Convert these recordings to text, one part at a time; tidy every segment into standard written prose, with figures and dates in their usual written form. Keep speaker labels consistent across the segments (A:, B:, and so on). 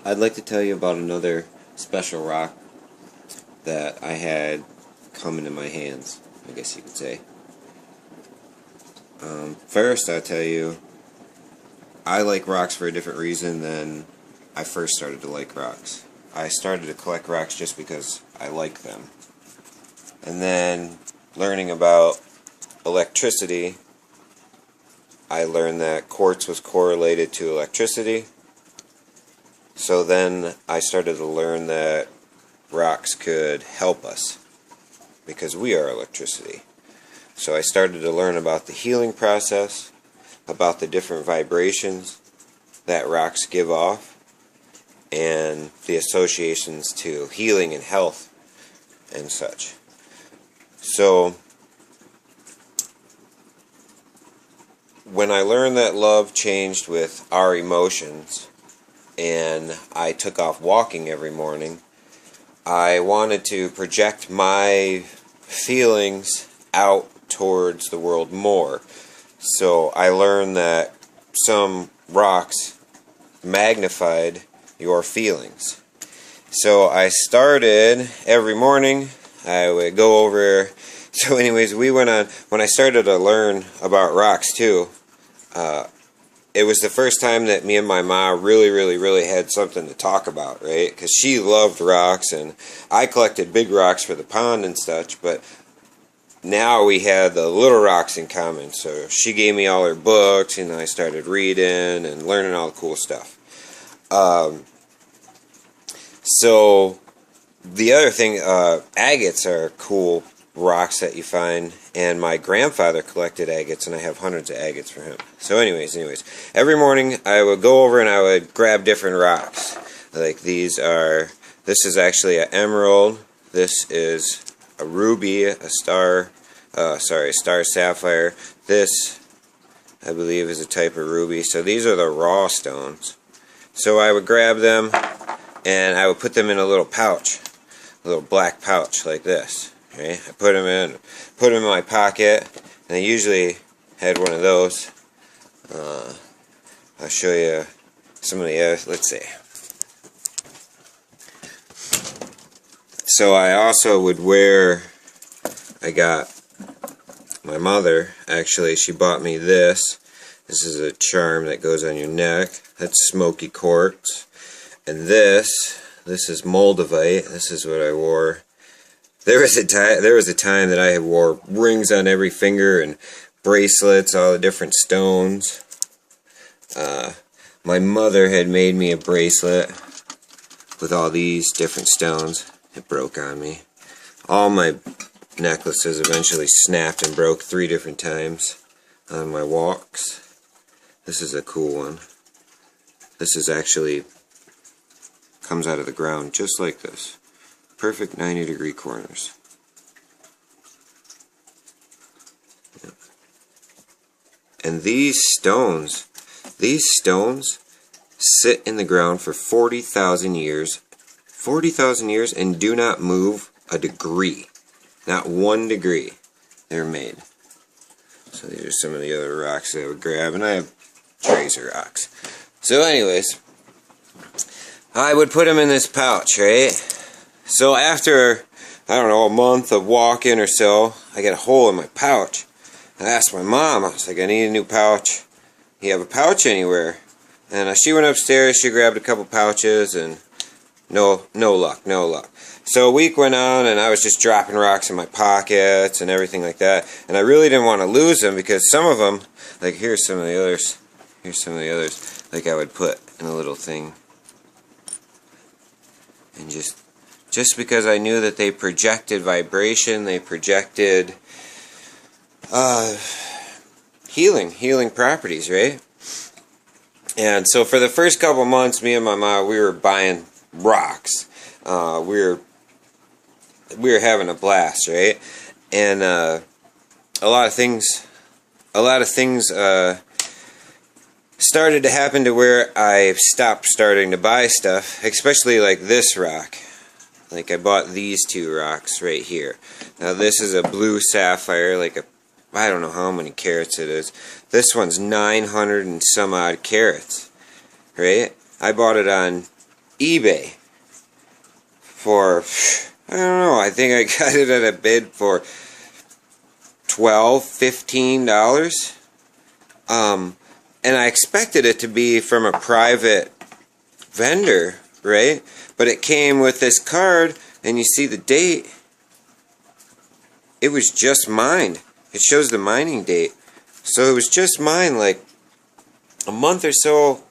A: I'd like to tell you about another special rock that I had come into my hands, I guess you could say. First, I'll tell you, I like rocks for a different reason than I first started to like rocks. I started to collect rocks just because I like them. And then, learning about electricity, I learned that quartz was correlated to electricity. So then I started to learn that rocks could help us because we are electricity. So I started to learn about the healing process, about the different vibrations that rocks give off, and the associations to healing and health and such. So when I learned that love changed with our emotions, and I took off walking every morning, I wanted to project my feelings out towards the world more. So I learned that some rocks magnified your feelings. So I started every morning, I would go over. So anyways, we went on, when I started to learn about rocks too, it was the first time that me and my mom really had something to talk about, right? Because she loved rocks, and I collected big rocks for the pond and such, but now we had the little rocks in common. So she gave me all her books, and I started reading and learning all the cool stuff. So the other thing, agates are cool rocks that you find, and my grandfather collected agates, and I have hundreds of agates for him. So anyways, every morning I would go over and I would grab different rocks. Like this is actually an emerald, this is a ruby, a star sapphire, this I believe is a type of ruby. So these are the raw stones. So I would grab them and I would put them in a little pouch, a little black pouch like this. Okay, I put them in my pocket, and I usually had one of those. I'll show you some of the other. Let's see. So I also would wear. I got my mother. Actually, she bought me this. This is a charm that goes on your neck. That's smoky quartz, and this is moldavite. This is what I wore. There was a time that I wore rings on every finger and bracelets, all the different stones. My mother had made me a bracelet with all these different stones. It broke on me. All my necklaces eventually snapped and broke 3 different times on my walks. This is a cool one. This is actually comes out of the ground just like this. Perfect 90-degree corners. Yep. And these stones sit in the ground for 40,000 years. 40,000 years and do not move a degree. Not 1 degree. They're made. So these are some of the other rocks that I would grab, and I have trays of rocks. So anyways, I would put them in this pouch, right? So after, I don't know, a month of walking or so, I get a hole in my pouch. I asked my mom, I was like, I need a new pouch. You have a pouch anywhere? And she went upstairs, she grabbed a couple pouches, and no luck. So a week went on, and I was just dropping rocks in my pockets and everything like that. And I really didn't want to lose them, because some of them, like here's some of the others, like I would put in a little thing. And just because I knew that they projected vibration, they projected healing properties, right? And so for the first couple months, me and my mom, we were buying rocks. We were having a blast, right? And a lot of things started to happen to where I stopped starting to buy stuff, especially like this rock. Like I bought these 2 rocks right here. Now this is a blue sapphire, like I don't know how many carats it is. This one's 900 and some odd carats, right? I bought it on eBay for, I don't know, I think I got it at a bid for $12, $15. And I expected it to be from a private vendor, right? But it came with this card, and you see the date. It was just mined. It shows the mining date. So it was just mine like a month or so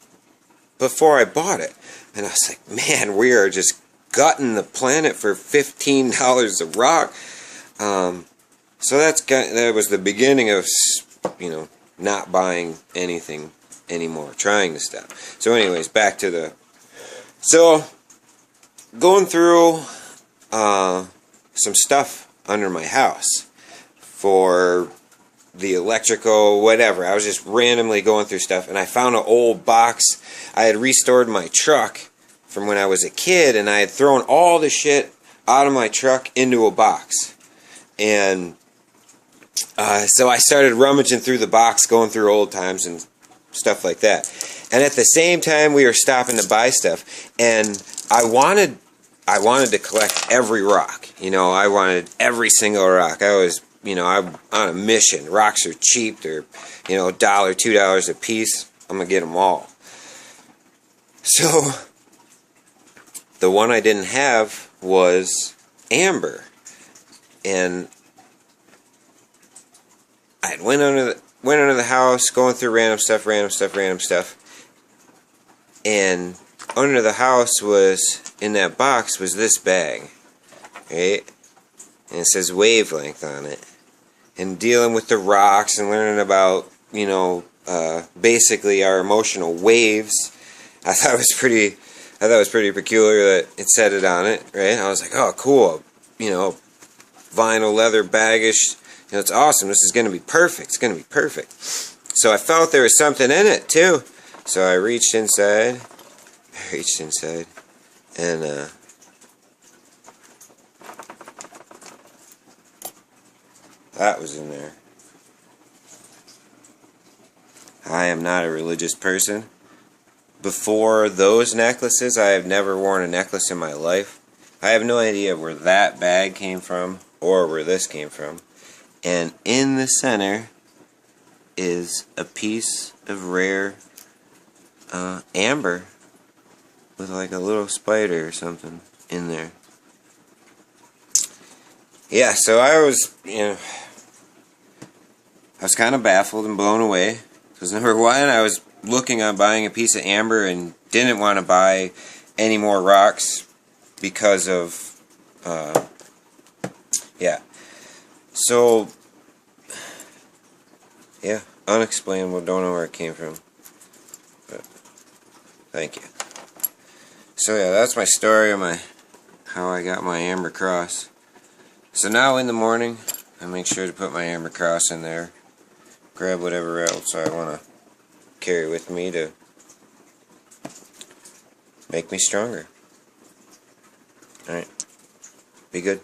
A: before I bought it. And I was like, man, we are just gutting the planet for $15 a rock. So that was the beginning of, you know, not buying anything anymore, trying to stop. So anyways, back to the... So, going through some stuff under my house for the electrical, whatever. I was just randomly going through stuff, and I found an old box. I had restored my truck from when I was a kid, and I had thrown all the shit out of my truck into a box. And so I started rummaging through the box, going through old times and stuff like that. And at the same time, we were stopping to buy stuff, and I wanted to collect every rock. You know, I wanted every single rock. I was, you know, I'm on a mission. Rocks are cheap. They're, you know, $1, $2 a piece. I'm gonna get them all. So the one I didn't have was amber, and I went under the house, going through random stuff, and under the house was, in that box, was this bag, right? And it says wavelength on it. And dealing with the rocks and learning about, you know, basically our emotional waves, I thought it was pretty peculiar that it said it on it, right? I was like, oh, cool, you know, vinyl leather baggish. You know, it's awesome. This is going to be perfect. It's going to be perfect. So I felt there was something in it, too. So I reached inside, and, that was in there. I am not a religious person. Before those necklaces, I have never worn a necklace in my life. I have no idea where that bag came from, or where this came from. And in the center is a piece of rare amber with like a little spider or something in there. Yeah, so I was, you know, I was kind of baffled and blown away. Because number one, I was looking on buying a piece of amber and didn't want to buy any more rocks because of, yeah. So, yeah, unexplainable, don't know where it came from. But, thank you. So yeah, that's my story of how I got my amber cross. So now in the morning, I make sure to put my amber cross in there. Grab whatever else I want to carry with me to make me stronger. Alright, be good.